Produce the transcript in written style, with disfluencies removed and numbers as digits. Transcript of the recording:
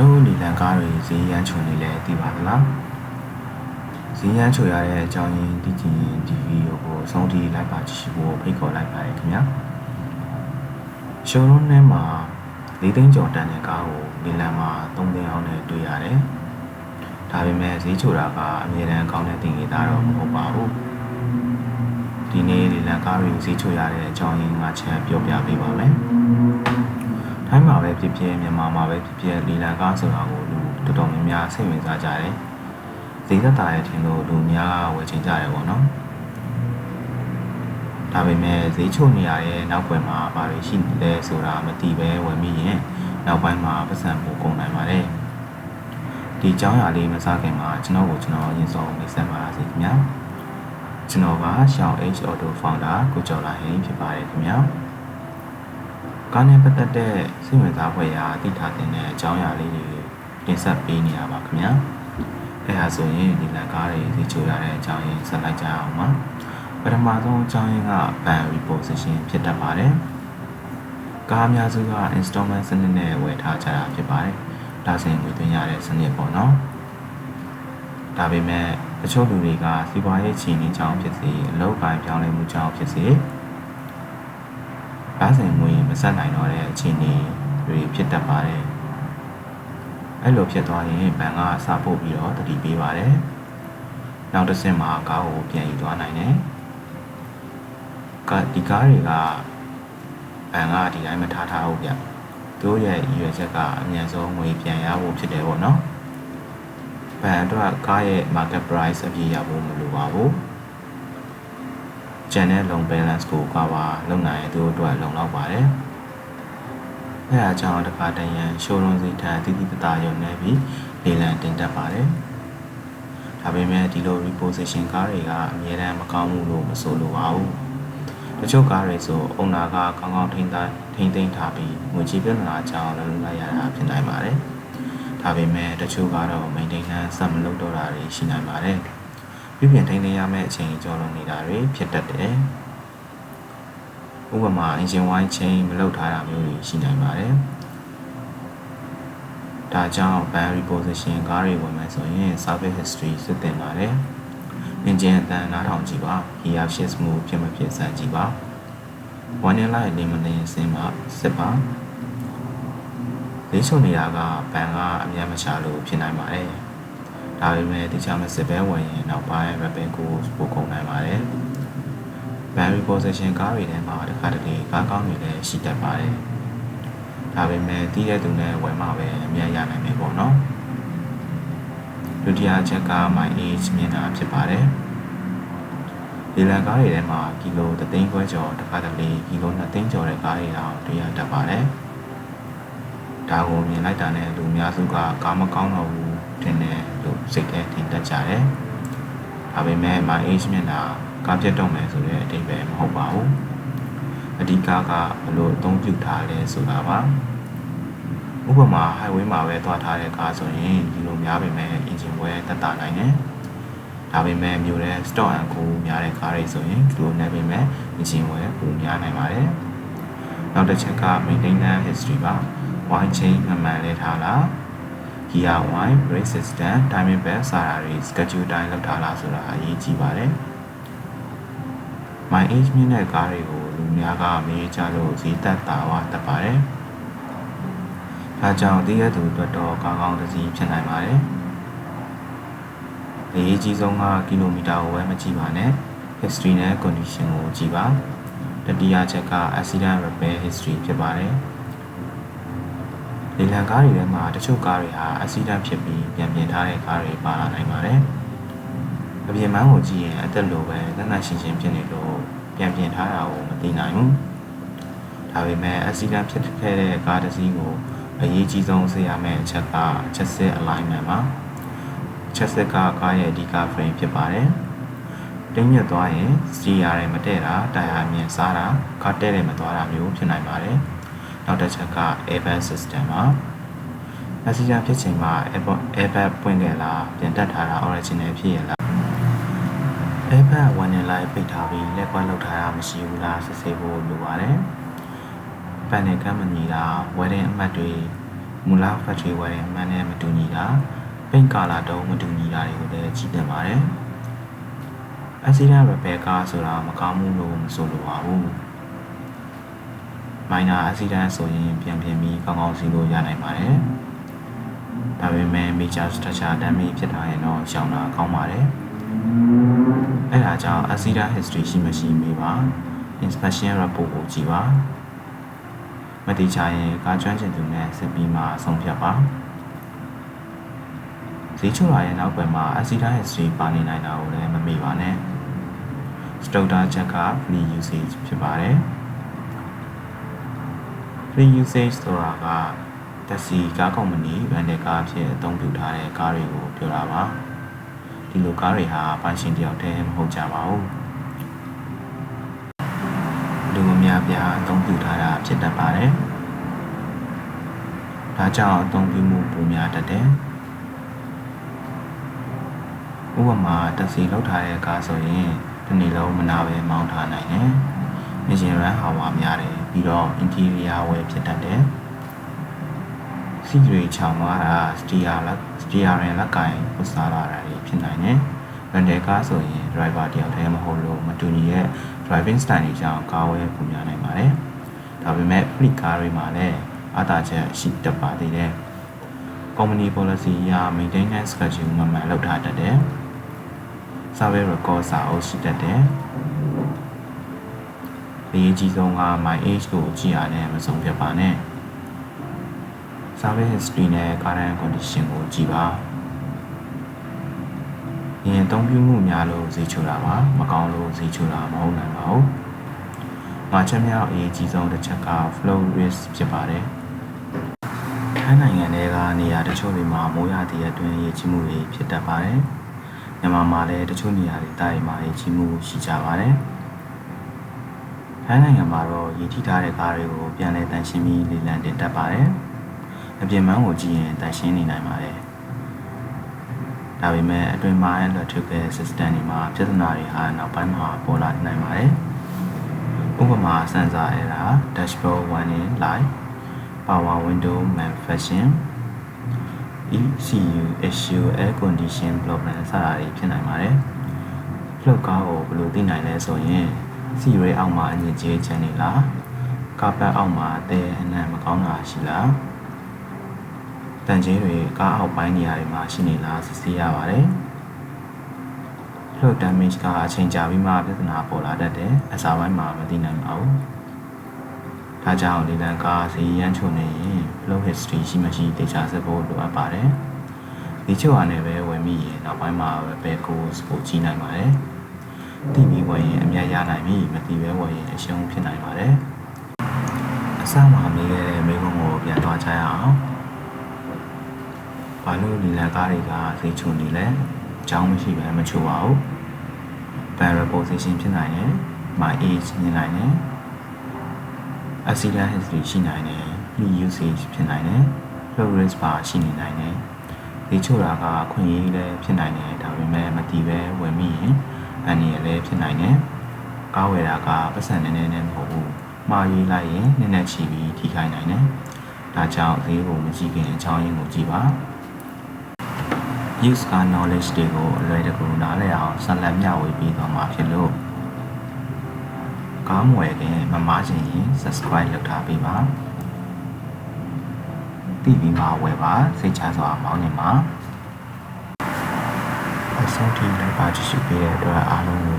လို့လီလန်ကားတွေဈေးရမ်းချုံနေလဲသိပါသလားဈေးရမ်းချုံရတဲ့အကြောင်းရင်းသိချင်ရင်ဒီဗီဒီယိုကိုအဆုံးထိလိုက်ပါကြည့်ဖို့ဖိတ်ခေါ်လိုက်ပါတယ်ခင်ဗျာရှုံးလုံးထဲမှာ၄သိန်းကျော်တန်တဲ့ကားကိုလီလန်မှာ၃သိန်းအောင်နဲ့တွေ့ရတယ်ဒါပေမဲ့ဈေးချိုတာကအမြဲတမ်းကောင်းတဲ့တင်ကြီးသားတော့မဟုတ်ပါဘူးဒီနေ့လီလန်ကားတွေဈေးချိုရတဲ့အကြောင်းရင်းကချက်ပြောပြပေးပါမယ်ထိုင်းမှာပဲဖြစ်ဖြစ်မြန်မာမှာပဲဖြစ်ဖြစ်လီလန်ကားဆိုတာကိုလူတော်တော်များများစိတ်ဝင်စားကြတယ်ဈေးသက်သာရဲ့ထင်လို့လူများဝယ်ချင်ကြတယ်ပေါ့နော်ဒါပေမဲ့ဈေးချိုနေရတဲ့နောက်ွယ်မှာဘာတွေရှိလဲဆိုတာမသိပဲဝယ်မိရင်နောက်ပိုင်းမှာပတ်စံပိုကုန်နိုင်ပါတယ်ဒီအကြောင်းအရာလေးမစားခင်မှာကျွန်တော်အရင်ဆုံးမိတ်ဆက်ပါစေခင်ဗျာကျွန်တော်က Xiao H Auto Founder ကိုကျော်လာဟင်းဖြစ်ပါတယ်ခင်ဗျာကားနဲ့ပတ်သက်တဲ့စိတ်ဝင်စားဖွယ်ရာသိထားတဲ့အကြောင်းအရာလေးတွေတင်ဆက်ပေးနေရပါခင်ဗျာအဲဒါဆိုရင်ဒီလန်ကားတွေဈေးချိုရတဲ့အကြောင်းရင်းဆက်လိုက်ကြအောင်ပါပထမဆုံးအကြောင်းရင်းက ban reposition ဖြစ်တတ်ပါတယ်ကားအများစုက installment စနစ်နဲ့ဝယ်ထားကြတာဖြစ်ပါတယ်ဒါဆိုရင်ငွေသွင်းရတဲ့စနစ်ပေါ့နော်ဒါပေမဲ့တချို့လူတွေကစီးပွားရေးချီနေကြောင်းဖြစ်စေအလုပ်ကိုင်ပြောင်းလဲမှုကြောင်းဖြစ်စေဒါဆိုရင်ငွေမဆက်နိုင်တော့တဲ့အခြေအနေတွေဖြစ်တတ်ပါတယ်အဲ့လိုဖြစ်သွားရင်ဘဏ်ကစာပို့ပြီးတော့တတိပေးပါတယ်နောက်တစ်ဆင့်မှာကားကိုပြန်ယူသွားနိုင်တယ်ဒီကားတွေကဘဏ်ကဒီတိုင်းမထားဘူးဗျသူတို့ရဲ့ရည်ရွယ်ချက်ကအမြန်ဆုံးငွေပြန်ရဖို့ဖြစ်တယ်ပေါ့နော်ဘဏ်အတွက်ကားရဲ့ market price အပြည့်ရဖို့မလိုပါဘူးကျန်တဲ့ loan balance ကိုကပါလုံနိုင်ရင်သူတို့အတွက်လုံလောက်ပါတယ်အဲဒါကြောင့်တခါတည်းရန် showroom စီထံတိတိတသားရုံနေပြီးလေလံတင်တတ်ပါတယ်ဒါပေမဲ့ဒီလို reposition ကားတွေကအများအားမကောင်းဘူးလို့မဆိုလိုပါဘူးတချို့ကားတွေဆိုအုံနာကကောင်းကောင်းထိန်းသိမ်းထားပြီးငွေကြေးပြဿနာကြောင့်လုံလိုက်ရတာဖြစ်နိုင်ပါတယ်ဒါပေမဲ့တချို့ကတော့ maintenance ဆက်မလုပ်တော့တာတွေရှိနိုင်ပါတယ်ပြုပြင်ထိန်းသိမ်းရမယ့်အချိန်ကျော်လွန်နေတာတွေဖြစ်တတ်တယ်ဥပမာ engine wine chain မလုပ်ထားတာမျိုးတွေရှိနိုင်ပါတယ်ဒါကြောင့် ban reposition ကားတွေဝင်မယ်ဆိုရင် service history စစ်တင်ပါတယ်engine အတန်းနားထောင်ကြည့်ပါ gear shift မှုဖြစ်မဖြစ်စမ်းကြည့်ပါ warning light လေးမနေစင်းပါစစ်ပါလေးချုံနေတာကဘန်ကအများမချလို့ဖြစ်နိုင်ပါတယ်ဒါပေမဲ့တခြားမစစ်ပဲဝင်ရင်နောက်ပိုင်း repair ကိုပို့ကုန်နိုင်ပါတယ်ban reposition ကားတွေထဲမှာတစ်ခါတလေကားကောင်းတွေလည်းရှိတတ်ပါတယ်ဒါပေမဲ့တီးတဲ့သူနဲ့ဝယ်မှပဲအမြတ်ရနိုင်မယ်ပေါ့နော်ဒုတိယချက်က my age မြင်တာဖြစ်ပါတယ်ဒီလန်ကားတွေထဲမှာကီလို3သိန်းခွဲကျော်တစ်ခါတလေကီလို2သိန်းကျော်တဲ့ကားတွေတောင်တွေ့ရတတ်ပါတယ်ဒါကိုမြင်လိုက်တာနဲ့လူများစုကကားမကောင်းတော့ဘူးထင်တယ်လို့စိတ်ထဲထင်တတ်ကြတယ်ဒါပေမဲ့ my age မြင်တာကားပြတ်တော့မယ်ဆိုတဲ့အဓိပ္ပာယ်မဟုတ်ပါဘူးအဓိကကဘလို့အသုံးပြုထားလဲဆိုတာပါဥပမာ highway မှာပဲသွားထားတဲ့ကားဆိုရင်ဒီလိုများပေမဲ့ engine ဝဲတက်တာနိုင်တယ်ဒါပေမဲ့မြို့တဲ့ stock and go များတဲ့ကားတွေဆိုရင်ဒီလိုနဲ့ပေမဲ့ engine ဝဲပိုများနိုင်ပါတယ်နောက်တစ်ချက်က maintenance history ပါ wine chain မှန်လဲထားလား gear wine brake system timing belt စတာတွေ schedule တိုင်းလောက်ထားလားဆိုတာအရေးကြီးပါတယ် my age မြင့်တဲ့ကားတွေကိုလူများကမေးကြလို့ဈေးသက်သာသွားတတ်ပါတယ်ဒါကြောင့်တည်ရသူအတွက်တော့ကောင်းတစ်စီးဖြစ်နိုင်ပါတယ်အရေးကြီးဆုံးကကီလိုမီတာကိုပဲမကြည့်ပါနဲ့ history နဲ့ condition ကိုကြည့်ပါတတိယချက်က accident repair history ဖြစ်ပါတယ်လေလံကားတွေထဲမှာတချို့ကားတွေဟာ accident ဖြစ်ပြီးပြန်ပြင်ထားတဲ့ကားတွေပါလာနိုင်ပါတယ်အပြင်ပန်းကိုကြည့်ရင်အသက်လိုပဲတန်းရှင်းဖြစ်နေလို့ပြန်ပြင်ထားတာကိုမသိနိုင်ဘူးဒါပေမဲ့ accident ဖြစ်ခဲ့တဲ့ကားတစ်စီးကိုအရေးကြီးဆုံးစေရမယ့်အချက်က chassis alignment ပါ chassis ကကားရဲ့အဓိက frame ဖြစ်ပါတယ်တင်းမြင့်သွားရင် steer တွေမတည့်တာတိုင်ယာမြင်စားတာကားတဲ့တယ်မသွားတာမျိုးဖြစ်နိုင်ပါတယ်နောက်တစ်ချက်က airbag system ပါ accident ဖြစ်ချိန်မှာ airbag ပွင့်ခဲ့လားပြန်တက်ထားတာ original ဖြစ်ရလားairbag ဝင်နေလိုက်ပိတ်ထားပြီးလက်ကွက်လောက်ထားတာမရှိဘူးလားစစ်ဆေးဖို့လိုပါတယ်ပန်နယ်ကမ်းမညီတာ wedding အမှတ်တွေ မူလ factory ဝယ်တဲ့အမှန်နဲ့မတူညီတာပိတ်ကာလာတုံးမတူညီတာတွေကိုလည်းကြည့်တင်ပါတယ်။ accident repair ကားဆိုတာမကောင်းဘူးလို့မဆိုလိုပါဘူး။ minor accident ဆိုရင်ပြန်ပြီးကောင်းကောင်းစီးလို့ရနိုင်ပါတယ်။ဒါပေမဲ့ major structure damage ဖြစ်တာရင်တော့ရှောင်တာကောင်းပါတယ်။အဲဒါကြောင့် accident history ရှိမရှိမေးပါ inspection report ကိုကြည့်ပါမတိချရင်ကားကျွမ်းကျင်သူနဲ့စစ်ပြီးမှဆုံးဖြတ်ပါဈေးချိုလာရဲ့နောက်ွယ်မှာ accident history ပါနေနိုင်တာကိုလည်းမမေ့ပါနဲ့ structure check က free usage ဖြစ်ပါတယ် free usage ဆိုတာကတက်စီကားကုမ္ပဏီ rental ကားအဖြစ်အသုံးပြုထားတဲ့ကားတွေကိုပြောတာပါဒီလိုကားတွေဟာပိုင်ရှင်တယောက်တည်းမဟုတ်ကြပါဘူးလူအများပြားအသုံးပြုထားတာဖြစ်တတ်ပါတယ်။ဒါကြောင့်အသုံးပြုမှုပိုများတတ်တယ်။ဥပမာတက်စီလောက်ထားတဲ့ကားဆိုရင်ဒီနေ့လုံးမနာပဲမောင်းထားနိုင်တယ်။ engine run hour များတယ်ပြီးတော့ interior wear ဖြစ်တတ်တယ်။စီးရီချောင်းသွားတာ steer ရင်လက်ကင်ပုစားလာတာဖြစ်နိုင်တယ်။ rental ကားဆိုရင် driver တယောက်တည်းမဟုတ်လို့မတူညီတဲ့ driving style တွေကြောင့်ကားဝယ်ပုံများနိုင်ပါတယ်။ဒါပေမဲ့ fleet ကားတွေမှာလည်းအားသာချက်ရှိတတ်ပါသေးတယ်။ company policy အရ maintenance schedule မှန်မှန်လုပ်ထားတတ်တယ်။ survey record စာအုပ်ရှိတတ်တယ်။အရေးကြီးဆုံးက my age ကိုကြည့်ရတဲ့မဆုံးဖြတ်ပါနဲ့။ survey history နဲ့ current condition ကိုကြည့်ပါ။ရင်အသုံးပြုမှုများလို့ဈေးချိုတာပါမကောင်းလို့ဈေးချိုတာမဟုတ်နိုင်ပါဘူး။မှာချက်မြောက်အရေးကြီးဆုံးတစ်ချက်က flow risk ဖြစ်ပါတယ်။ထိုင်းနိုင်ငံတွေကနေရာတချို့တွေမှာမိုးရာသီအတွင်းရေကြီးမှုတွေဖြစ်တတ်ပါတယ်။မြန်မာမှာလည်းတချို့နေရာတွေတိုင်းမှာရေကြီးမှုရှိကြပါတယ်။ထိုင်းနိုင်ငံမှာတော့ရေထိထားတဲ့ကားတွေကိုပြန်လည်တန့်ရှင်းပြီးလေလံတင်တတ်ပါတယ်။အပြင်ပန်းကိုကြည့်ရင်တန့်ရှင်းနေနိုင်ပါတယ်။ဒါပေမဲ့အတွင်းပိုင်း electrical system တွေမှာပြဿနာတွေဟာနောက်ပိုင်းမှာပေါ်လာနိုင်ပါတယ်။ဥပမာ sensor error, dashboard warning light, power window malfunction, ECU issue, air condition problem စတာတွေဖြစ်နိုင်ပါတယ်။ flow ကားကိုဘယ်လိုသိနိုင်လဲဆိုရင်စီရဲအောက်မှာအညစ်အကြေးချမ်းနေလား။ကားပတ်အောက်မှာအသေးအနှံ့မကောင်းတာရှိလား။တန်ကြီးတွေကားအောက်ပိုင်းနေရာတွေမှာရှိနေလားစစ်ဆေးရပါတယ်။ flow damage ကအချိန်ကြာပြီးမှပြဿနာပေါ်လာတတ်တယ်။အစားပိုင်းမှာမသိနိုင်ပါဘူး။ဒါကြောင့်လေလံကားဈေးရမ်းချိုနေရင် flow history ရှိမရှိသေချာစစ်ဖို့လိုအပ်ပါတယ်။ဒီချိုအနေပဲဝယ်မိရင်နောက်ပိုင်းမှာပဲကိုယ်ပိုကြည့်နိုင်ပါတယ်။တိပြီးဝယ်ရင်အမြတ်ရနိုင်ပြီမတိပဲဝယ်ရင်အရှုံးဖြစ်နိုင်ပါတယ်။အစမှာမေးခဲ့တဲ့မိကုံးကိုပြန်သွားကြရအောင်။ဘာလို့ဒီလန်ကားတွေကဈေးချိုနေလဲအကြောင်းမရှိပဲမချိုပါဘူး barrel position ဖြစ်နိုင်တယ် my age မြင်နိုင်တယ် accident history ရှိနိုင်တယ် free usage ဖြစ်နိုင်တယ် flow risk ပါရှိနေနိုင်တယ်ဈေးချိုတာကအခွင့်အရေးလည်းဖြစ်နိုင်တယ်ဒါပေမဲ့မတီးပဲဝယ်မိရင်အန္တရာယ်လည်းဖြစ်နိုင်တယ်ကားဝယ်တာကပတ်စံနည်းနည်းနဲ့မဟုတ်ဘူးမှားရေးလိုက်ရင်နည်းနည်းချီပြီးထိခိုက်နိုင်တယ်ဒါကြောင့်ဈေးကိုမကြည့်ခင်အကြောင်းရင်းကိုကြည့်ပါ use car knowledge တွေကိုအလွယ်တကူနားလည်အောင်ဆက်လက်မျှဝေပေးသွားမှာဖြစ်လို့ကားမဝယ်ခင်မမားချင်ရင် subscribe လုပ်ထားပေးပါတိပြီးမှဝယ်ပါစိတ်ချစွာမောင်းနေမှာအဆုံးထိလိုက်ပါကြည့်ရှုပေးတဲ့အတွက်အားလုံးကို